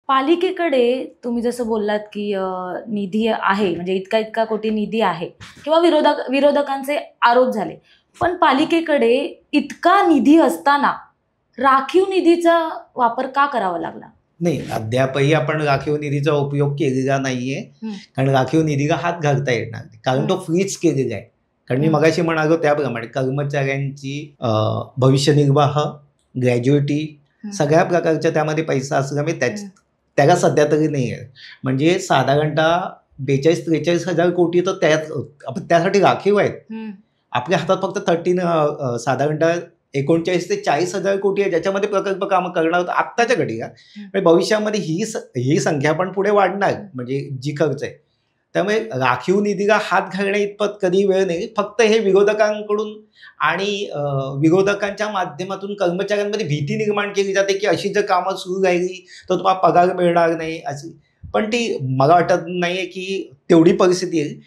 पालिकेकडे तुम्ही जसं बोललात, की निधी आहे म्हणजे इतका-इतका कोटी निधी आहे किंवा विरोधकांचे आरोप झाले. पण पालिकेकडे इतका निधी असताना राखीव निधीचा वापर का करावा लागला? नाही, अद्यापही आपण राखीव निधीचा उपयोग केलेला नाहीये. हं, कारण राखीव निधीला हात घालता येणार नाही. कारण हं, तो फ्रीज केलेला आहे. कारण मी हं, मगाशी म्हणालो त्याप्रमाणे कर्मचाऱ्यांची भविष्य निर्वाह, ग्रॅज्युइटी हं, सगळ्या प्रकारच्या त्यामध्ये पैसा असल्यामुळे हं, त्याला सध्या तरी नाही आहे. म्हणजे साधारणतः 42-43 हजार कोटी तर आपण त्यासाठी राखीव आहेत. हं, आपल्या हातात फक्त साधारणतः 39 ते 40 हजार कोटी आहे, ज्याच्यामध्ये प्रकल्प कामं करणार आहोत आत्ताच्या घडीला. हं, म्हणजे भविष्यामध्ये ही संख्या पण पुढे वाढणार, हं. म्हणजे जी खर्च आहे. त्यामुळे राखीव निधीला हात घालण्या इतपत कधी वेळ नाही. फक्त हे विरोधकांकडून आणि विरोधकांच्या माध्यमातून कर्मचाऱ्यांमध्ये भीती निर्माण केली जाते, की अशी जर कामं सुरू राहिली तर तुम्हाला पगार मिळणार नाही अशी. पण ती मला वाटत नाहीये, की तेवढी परिस्थिती येईल.